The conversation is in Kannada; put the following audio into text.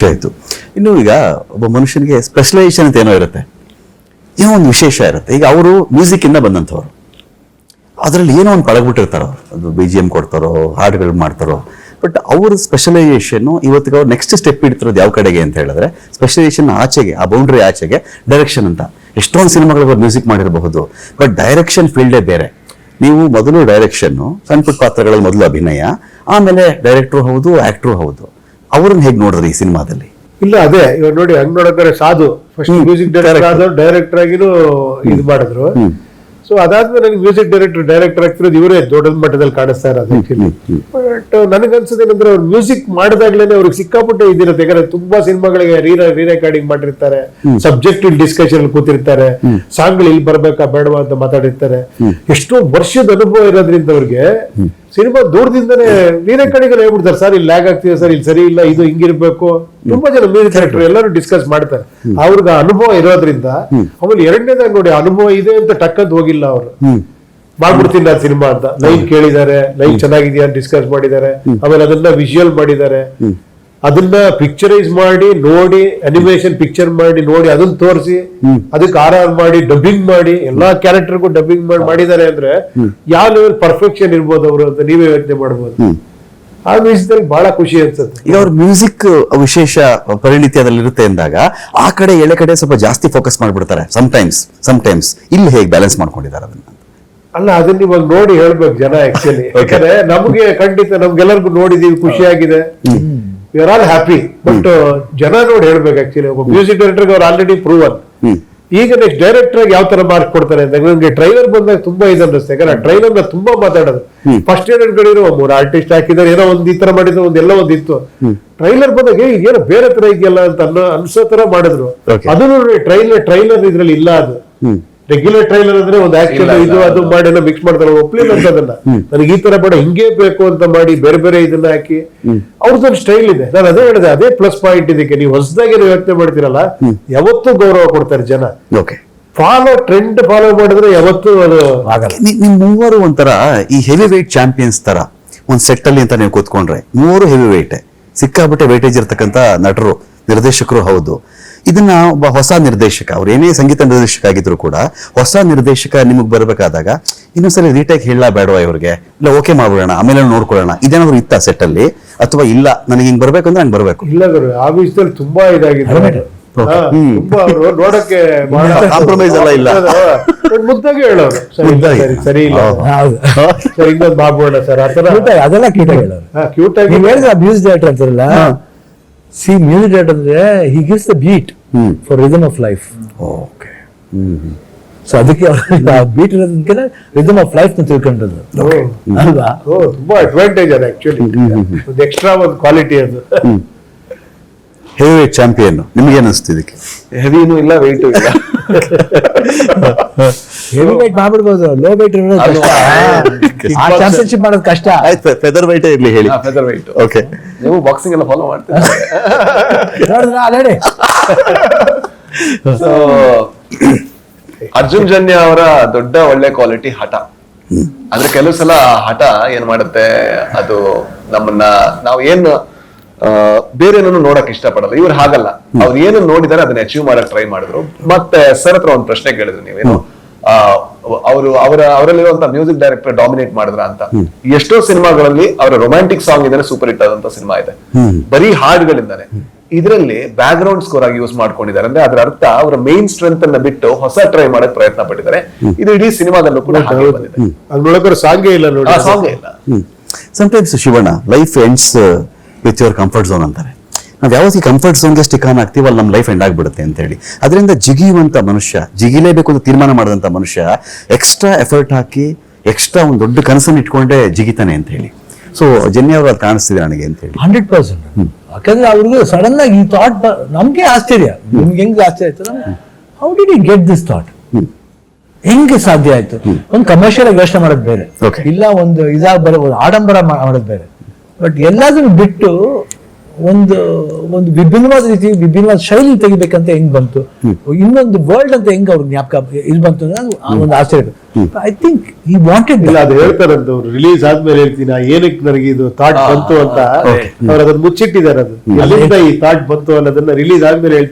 ಆಯ್ತು. ಇನ್ನು ಈಗ ಒಬ್ಬ ಮನುಷ್ಯನಿಗೆ ಸ್ಪೆಷಲೈಸೇಷನ್ ಅಂತ ಏನೋ ಇರುತ್ತೆ, ಏನೋ ಒಂದು ವಿಶೇಷ ಇರುತ್ತೆ. ಈಗ ಅವರು ಮ್ಯೂಸಿಕ್ ಇಂದ ಬಂದಂಥವ್ರು, ಅದರಲ್ಲಿ ಏನೋ ಒಂದು ಪಳಗ್ಬಿಟ್ಟಿರ್ತಾರೋ, ಅದು BGM ಕೊಡ್ತಾರೋ, ಹಾಡುಗಳು ಮಾಡ್ತಾರೋ. ಬಟ್ ಅವ್ರ ಸ್ಪೆಷಲೈಸೇಷನ್ ಇವತ್ತಿಗೆ ಅವ್ರು ನೆಕ್ಸ್ಟ್ ಸ್ಟೆಪ್ ಇಡ್ತಿರೋದು ಯಾವ ಕಡೆಗೆ ಅಂತ ಹೇಳಿದ್ರೆ, ಸ್ಪೆಷಲೈಸೇಷನ್ ಆಚೆಗೆ, ಆ ಬೌಂಡ್ರಿ ಆಚೆಗೆ ಡೈರೆಕ್ಷನ್ ಅಂತ. ಎಷ್ಟೊಂದು ಸಿನಿಮಾಗಳಿಗೆ ಅವ್ರು ಮ್ಯೂಸಿಕ್ ಮಾಡಿರಬಹುದು, ಬಟ್ ಡೈರೆಕ್ಷನ್ ಫೀಲ್ಡೇ ಬೇರೆ. ನೀವು ಮೊದಲು ಡೈರೆಕ್ಷನ್, ಸಣ್ಣ ಪುಟ್ಟ ಪಾತ್ರಗಳಲ್ಲಿ ಮೊದಲು ಅಭಿನಯ, ಆಮೇಲೆ ಡೈರೆಕ್ಟ್ರು ಹೌದು, ಆಕ್ಟ್ರು ಹೌದು. ಅವ್ರನ್ನ ಹೇಗೆ ನೋಡಿದ್ರಿ ಈ ಸಿನಿಮಾದಲ್ಲಿ? ಇಲ್ಲ, ಅದೇ ಇವಾಗ ನೋಡಿ, ಹಂಗ್ ನೋಡಕ್ರೆ ಸಾಧು ಫಸ್ಟ್ ಮ್ಯೂಸಿಕ್ ಡೈರೆಕ್ಟರ್ ಆದವ್ರು ಡೈರೆಕ್ಟರ್ ಆಗಿನೂ ಇದು ಮಾಡಿದ್ರು. ಸೊ ಅದಾದ್ಮೇಲೆ ನನಗೆ ಮ್ಯೂಸಿಕ್ ಡೈರೆಕ್ಟರ್ ಆಗ್ತಿರೋದು ಇವರೇ ದೊಡ್ಡ ಮಟ್ಟದಲ್ಲಿ ಕಾಣಿಸ್ತಾ ಇರೋದು ಆಕ್ಚುಲಿ. ಬಟ್ ನನಗನ್ಸೋದೇನಂದ್ರೆ ಅವ್ರು ಮ್ಯೂಸಿಕ್ ಮಾಡಿದಾಗ್ಲೇನೆ ಅವ್ರಿಗೆ ಸಿಕ್ಕಾಪಟ್ಟೆ ಇದಿರುತ್ತೆ. ಯಾಕಂದ್ರೆ ತುಂಬಾ ಸಿನಿಮಾಗಳಿಗೆ ರೀ ರೆಕಾರ್ಡಿಂಗ್ ಮಾಡಿರ್ತಾರೆ, ಸಬ್ಜೆಕ್ಟ್ ಕೂತಿರ್ತಾರೆ, ಸಾಂಗ್ಗಳು ಇಲ್ಲಿ ಬರ್ಬೇಕಾ ಬೇಡವಾ ಅಂತ ಮಾತಾಡಿರ್ತಾರೆ. ಎಷ್ಟೋ ವರ್ಷದ ಅನುಭವ ಇರೋದ್ರಿಂದ ಅವ್ರಿಗೆ ಸಿನಿಮಾ ದೂರದಿಂದನೇ ನೀರೇ ಕಡೆಗೆ ಹೇಳ್ಬಿಡ್ತಾರೆ, ಸರ್ ಇಲ್ಲಿ ಲ್ಯಾಗ್ ಆಗ್ತಿದೆ, ಸರ್ ಇಲ್ಲಿ ಸರಿ ಇಲ್ಲ, ಇದು ಹಿಂಗಿರ್ಬೇಕು. ತುಂಬಾ ಜನ ಮ್ಯೂಸಿಕ್ ಡೈರೆಕ್ಟರ್ ಎಲ್ಲರೂ ಡಿಸ್ಕಸ್ ಮಾಡ್ತಾರೆ. ಅವ್ರಿಗೆ ಅನುಭವ ಇರೋದ್ರಿಂದ. ಆಮೇಲೆ ಎರಡನೇದಾಗ ನೋಡಿ, ಅನುಭವ ಇದೆ ಅಂತ ಟಕ್ಕದ್ ಹೋಗಿಲ್ಲ ಅವರು, ಮಾಡ್ಬಿಡ್ತೀನಿ ನಾನು ಸಿನಿಮಾ ಅಂತ. ಲೈನ್ ಕೇಳಿದ್ದಾರೆ, ಲೈನ್ ಚೆನ್ನಾಗಿದೆಯಾ ಅಂತ ಡಿಸ್ಕಸ್ ಮಾಡಿದ್ದಾರೆ. ಆಮೇಲೆ ಅದನ್ನ ವಿಜುವಲ್ ಮಾಡಿದ್ದಾರೆ, ಅದನ್ನ ಪಿಕ್ಚರೈಸ್ ಮಾಡಿ ನೋಡಿ, ಅನಿಮೇಷನ್ ಪಿಕ್ಚರ್ ಮಾಡಿ ನೋಡಿ, ಅದನ್ನ ತೋರಿಸಿ, ಅದಕ್ಕೆ ಆರ್ ಮಾಡಿ ಡಬ್ಬಿಂಗ್ ಮಾಡಿ, ಎಲ್ಲಾ ಕ್ಯಾರೆಕ್ಟರ್ಗೂ ಡಬ್ಬಿಂಗ್ ಮಾಡಿದ್ದಾರೆ. ಅಂದ್ರೆ ಯಾವ ಲೆವೆಲ್ ಪರ್ಫೆಕ್ಷನ್ ಇರ್ಬೋದು ಅವರು ಅಂತ ನೀವೇ ಯೋಚನೆ ಮಾಡ್ಬೋದು. ಆ ವಿಷಯದಲ್ಲಿ ಬಹಳ ಖುಷಿ ಅನ್ಸುತ್ತೆ. ಈಗ ಅವ್ರ ಮ್ಯೂಸಿಕ್ ವಿಶೇಷ ಪರಿಣಿತಿ ಅದ್ರಲ್ಲಿ ಇರುತ್ತೆ ಅಂದಾಗ ಆ ಕಡೆ ಎಳೆ ಕಡೆ ಸ್ವಲ್ಪ ಜಾಸ್ತಿ ಫೋಕಸ್ ಮಾಡ್ಬಿಡ್ತಾರೆ ಸಮಟೈಮ್ಸ್. ಇಲ್ಲಿ ಹೇಗೆ ಬ್ಯಾಲೆನ್ಸ್ ಮಾಡ್ಕೊಂಡಿದ್ದಾರೆ ಅದನ್ನ? ಅಲ್ಲ, ಅದನ್ನ ಇವಾಗ ನೋಡಿ ಹೇಳ್ಬೇಕು ಜನ ಆಕ್ಚುಲಿ. ಯಾಕಂದ್ರೆ ನಮ್ಗೆ ಖಂಡಿತ ನಮ್ಗೆಲ್ಲರಿಗೂ ನೋಡಿದೀವಿ, ಖುಷಿಯಾಗಿದೆ, we are all happy. But ಜನ ನೋಡಿ ಹೇಳ್ಬೇಕು ಆಕ್ಚುಲಿ. ಒಬ್ಬ ಮ್ಯೂಸಿಕ್ ಡೈರೆಕ್ಟರ್ ಅವ್ರು ಆಲ್ರೆಡಿ ಪ್ರೂವನ್. ಈಗ ನೆಕ್ಸ್ಟ್ ಡೈರೆಕ್ಟರ್ ಆಗಿ ಯಾವ ತರ ಮಾರ್ಕ್ ಕೊಡ್ತಾರೆ ಅಂತ ನನಗೆ ಟ್ರೈಲರ್ ಬಂದಾಗ ತುಂಬಾ ಇದು ಅನ್ನಿಸ್ತು. ಯಾಕಂದ್ರೆ ಟ್ರೈಲರ್ ನ ತುಂಬಾ ಮಾತಾಡೋದು. ಫಸ್ಟ್ ಏನ್ ಅನ್ಕೊಂಡಿರೋ 3 ಆರ್ಟಿಸ್ಟ್ ಹಾಕಿದ್ದಾರೆ, ಏನೋ ಒಂದ್ ಈ ತರ ಮಾಡಿದ್ರು, ಒಂದೆಲ್ಲ ಒಂದಿತ್ತು. ಟ್ರೈಲರ್ ಬಂದಾಗ ಏನೋ ಬೇರೆ ತರ ಇದೆಯಲ್ಲ ಅಂತ ಅನ್ಸೋ ತರ ಮಾಡಿದ್ರು. ಅದು ನೋಡಿ ಟ್ರೈಲರ್ ಇದ್ರಲ್ಲಿ ಇಲ್ಲ. ಅದು ರೆಗ್ಯುಲರ್ ಟ್ರೈಲರ್ ಅಂದ್ರೆ ಒಂದು ಆಕ್ಷನ್ ಇದು ಅದು ಮಾಡಿ ಮಿಕ್ಸ್ ಮಾಡ್ತಾರೆ. ಒಪ್ಲಿಲ್ಲ ಅಂತ ಅದನ್ನ, ನನಗೆ ಈ ತರ ಬೇಡ, ಹಿಂಗೇ ಬೇಕು ಅಂತ ಮಾಡಿ ಬೇರೆ ಬೇರೆ ಇದನ್ನ ಹಾಕಿ ಅವ್ರದ್ದೊಂದು ಸ್ಟೈಲ್ ಇದೆ. ನಾನು ಅದೇ ಹೇಳಿದೆ, ಅದೇ ಪ್ಲಸ್ ಪಾಯಿಂಟ್ ಇದಕ್ಕೆ. ನೀವು ಹೊಸದಾಗಿ ಯೋಚನೆ ಮಾಡ್ತೀರಲ್ಲ, ಯಾವತ್ತೂ ಗೌರವ ಕೊಡ್ತಾರೆ ಜನ. ಟ್ರೆಂಡ್ ಫಾಲೋ ಮಾಡಿದ್ರೆ ಯಾವತ್ತೂ ಅದು ಆಗಲ್ಲ. ನಿಮ್ ಮೂವರು ಒಂಥರ ಈ ಹೆವಿ ವೇಟ್ ಚಾಂಪಿಯನ್ಸ್ ತರ ಒಂದ್ ಸೆಟ್ ಅಲ್ಲಿ ಅಂತ ನೀವು ಕೂತ್ಕೊಂಡ್ರೆ, ಮೂವರು ಹೆವಿ ವೇಟ್, ಸಿಕ್ಕಾಬಿಟ್ಟೆ ವೇಟೇಜ್ ಇರ್ತಕ್ಕಂಥ ನಟರು, ನಿರ್ದೇಶಕರು ಹೌದು. ಇದನ್ನ ಒಬ್ಬ ಹೊಸ ನಿರ್ದೇಶಕ, ಅವ್ರು ಏನೇ ಸಂಗೀತ ನಿರ್ದೇಶಕ ಆಗಿದ್ರು ಕೂಡ, ಹೊಸ ನಿರ್ದೇಶಕ ನಿಮಗ್ ಬರ್ಬೇಕಾದಾಗ ಇನ್ನೊಂದ್ಸರಿ ರೀಟೇಕ್ ಹೇಳ ಬೇಡವಾ ಇವ್ರಿಗೆ, ಇಲ್ಲ ಓಕೆ ಮಾಡ್ಬಿಡೋಣ, ಆಮೇಲೆ ನೋಡ್ಕೊಳ್ಳೋಣ, ಇದೇನಾದ್ರು ಇತ್ತ ಸೆಟ್ ಅಲ್ಲಿ, ಅಥವಾ ಇಲ್ಲ ನನಗೆ ಹಿಂಗ್ ಬರ್ಬೇಕಂದ್ರೆ ಹಂಗ್ ಬರ್ಬೇಕು? ಇಲ್ಲ, ಆ ವಿಷಯದಲ್ಲಿ ತುಂಬಾ ಇದಾಗಿದೆ. ತುಂಬಾ ನೋಡಕ್ಕೆ ಕಾಂಪ್ರಮೈಸ್ ಎಲ್ಲ ಇಲ್ಲ, ಮುದ್ದಾಗಿ ಹೇಳೋರು, ಸರಿ ಇಲ್ಲ ಸರ್, ಇನ್ನೊಂದು ಮಾಡ್ಬೋಣ ಸರ್, ಆತರ ಅದೆಲ್ಲ ಕ್ಯೂಟ್ ಆಗಿ ಹೇಳೋರು. ಕ್ಯೂಟ್ ಆಗಿ ಮ್ಯೂಸಿಕ್ ಡೈರೆಕ್ಟರ್ ಅಂತಾರಲ್ಲ, ಸಿ ಮ್ಯೂಸಿಕ್ ಡೈರೆಕ್ಟರ್ ಅಂದ್ರೆ he gives the beat for rhythm of life. Okay. So ಅದಕ್ಕೆ ಬೀಟ್ ಇರೋದಕ್ಕಿಂತ ರಿದಮ್ ಆಫ್ ಲೈಫ್ ನ ತಿಳ್ಕೊಂಡದ್ದು ಅಲ್ವಾ? ತುಂಬಾ ಅಡ್ವಾಂಟೇಜ್ ಅದು ಆಕ್ಚುಲಿ, ಒಂದು ಎಕ್ಸ್ಟ್ರಾ ಒಂದು ಕ್ವಾಲಿಟಿ ಅದು. ಹೆವಿ ವೇಟ್ ಚಾಂಪಿಯನ್ ನಿಮ್ಗೆ ಅನಿಸ್ತು? ಇದಕ್ಕೆ ಹೆವಿನೂ ಇಲ್ಲ, ವೆಯ್ಟು ಇಲ್ಲ. ಹೆವಿ ವೇಟ್ ಮಾಡ್ಬಿಡ್ಬೋದು, ಲೋ ವೇಟ್ ಇರೋದು ಚಾಂಪಿಯನ್ಶಿಪ್ ಮಾಡೋದು ಕಷ್ಟ. ಆಯ್ತು, ಫೆದರ್ ವೇಟ್ ಇರ್ಲಿ ಹೇಳಿ. Feather weight. ಓಕೆ. ನೀವು ಬಾಕ್ಸಿಂಗ್ ಎಲ್ಲ ಫಾಲೋ ಮಾಡ್ತೀರಾ? ಸೊ ಅರ್ಜುನ್ ಜನ್ಯ ಅವರ ದೊಡ್ಡ ಒಳ್ಳೆ ಕ್ವಾಲಿಟಿ ಹಠ. ಅಂದ್ರೆ ಕೆಲವು ಸಲ ಹಠ ಏನ್ ಮಾಡುತ್ತೆ, ಅದು ನಮ್ಮನ್ನ ನಾವು ಏನು ಬೇರೆ ಏನನ್ನು ನೋಡಕ್ ಇಷ್ಟಪಡಲ್ಲ. ಇವ್ರು ಹಾಗಲ್ಲ, ಅವ್ರು ಏನು ನೋಡಿದಾರೆ ಅದನ್ನ ಅಚೀವ್ ಮಾಡಕ್ ಟ್ರೈ ಮಾಡಿದ್ರು. ಮತ್ತೆ ಸರ್ ಹತ್ರ ಒಂದು ಪ್ರಶ್ನೆ ಕೇಳಿದ್ರು, ನೀವೇನು ಅವರಲ್ಲಿರುವಂತ ಮ್ಯೂಸಿಕ್ ಡೈರೆಕ್ಟರ್ ಡಾಮಿನೇಟ್ ಮಾಡಿದ್ರ ಅಂತ. ಎಷ್ಟೋ ಸಿನಿಮಾಗಳಲ್ಲಿ ಅವರ ರೊಮ್ಯಾಂಟಿಕ್ ಸಾಂಗ್ ಇಂದಾನೆ ಸೂಪರ್ ಹಿಟ್ ಆದಂತ ಸಿನಿಮಾ ಇದೆ, ಬರೀ ಹಾಡುಗಳಿಂದಾನೆ. ಇದರಲ್ಲಿ ಬ್ಯಾಕ್ ಗ್ರೌಂಡ್ ಸ್ಕೋರ್ ಆಗಿ ಯೂಸ್ ಮಾಡ್ಕೊಂಡಿದ್ದಾರೆ. ಅಂದ್ರೆ ಅದರ ಅರ್ಥ ಅವರ ಮೇನ್ ಸ್ಟ್ರೆಂತ್ ಅನ್ನ ಬಿಟ್ಟು ಹೊಸ ಟ್ರೈ ಮಾಡಕ್ ಪ್ರಯತ್ನ ಪಟ್ಟಿದ್ದಾರೆ. ಇದು ಇಡೀ ಸಿನಿಮಾದಲ್ಲೂ ಕೂಡ ಹಾಗೆ ಬಂದಿದೆ. ಸಾಂಗೇ ಇಲ್ಲ ನೋಡಿ, ಸಾಂಗೇ ಇಲ್ಲ. Sometimes Shivanna, life ends with your comfort zone ಅಂತಾರೆ. ನಾವು ಯಾವತ್ತಿ ಕಂಫರ್ಟ್ ಝೋನ್ಗೆ ಸ್ಟಿಕ್ ಆನ್ ಆಗ್ತೀವಲ್ಲ, ನಮ್ಮ ಲೈಫ್ ಎಂಡ್ ಆಗ್ಬಿಡುತ್ತೆ ಅಂತ ಹೇಳಿ. ಅದರಿಂದ ಜಿಗಿಯುವಂತ ಮನುಷ್ಯ, ಜಿಗಿಲೇಬೇಕು ಅಂತ ತೀರ್ಮಾನ ಮಾಡಿದಂತ ಮನುಷ್ಯ ಎಕ್ಸ್ಟ್ರಾ ಎಫರ್ಟ್ ಹಾಕಿ, ಎಕ್ಸ್ಟ್ರಾ ಒಂದು ದೊಡ್ಡ ಕನಸನ್ನು ಇಟ್ಕೊಂಡೇ ಜಿಗಿತಾನೆ ಅಂತ ಹೇಳಿ. ಸೊ ಜನ್ಯ ಅವರು ಅದು ಕಾಣಿಸ್ತಿದೆ ನನಗೆ ಅಂತ ಹೇಳಿ. 100%. ಯಾಕಂದ್ರೆ ಅವ್ರಿಗೂ ಸಡನ್ ಆಗಿ ಈ ಥಾಟ್, ನಮ್ಗೆ ಆಶ್ಚರ್ಯ, ನಿಮ್ಗೆ ಹೆಂಗ್ ಆಶ್ಚರ್ಯ ಆಯ್ತು, how did you get this thought, ಹೆಂಗೆ ಸಾಧ್ಯ ಆಯ್ತು? ಒಂದು ಕಮರ್ಷಿಯಲ್ ಆಗಿ ಯೋಚನೆ ಮಾಡೋದು ಬೇರೆ, ಇಲ್ಲ ಒಂದು ಇದಾಗ ಬರೋ ಆಡಂಬರ ಮಾಡೋದು ಬೇರೆ. ಬಟ್ ಎಲ್ಲದನ್ನು ಬಿಟ್ಟು ಒಂದು ಒಂದು ವಿಭಿನ್ನವಾದ ರೀತಿ ವಿಭಿನ್ನವಾದ ಶೈಲಿ ತೆಗಿಬೇಕಂತ ಹೆಂಗ್ ಬಂತು, ಇನ್ನೊಂದು ವರ್ಲ್ಡ್ ಅಂತ ಹೆಂಗ್ ಅವ್ರಿಗೆ ಜ್ಞಾಪಕ ಇದು ಬಂತು ಅನ್ನೋದು ಒಂದು ಆಶ್ಚರ್ಯ. ಐ ಥಿಂಕ್ ಈ ವಾಂಟೆಡ್ ಇಲ್ಲ ಅದು ಹೇಳ್ತಾರಂತ ಅವ್ರು ರಿಲೀಸ್ ಆದ್ಮೇಲೆ ಹೇಳ್ತೀನಿ ಏನಕ್ಕೆ ನನಗೆ ಇದು ಥಾಟ್ ಬಂತು ಅಂತ ಅವ್ರು ಅದನ್ನ ಮುಚ್ಚಿಟ್ಟಿದ್ದಾರೆ. ಅದು ಎಲ್ಲಿಂದ ಈ ಥಾಟ್ ಬಂತು ಅನ್ನೋದನ್ನ ರಿಲೀಸ್ ಆದ್ಮೇಲೆ ಹೇಳ್ತೀನಿ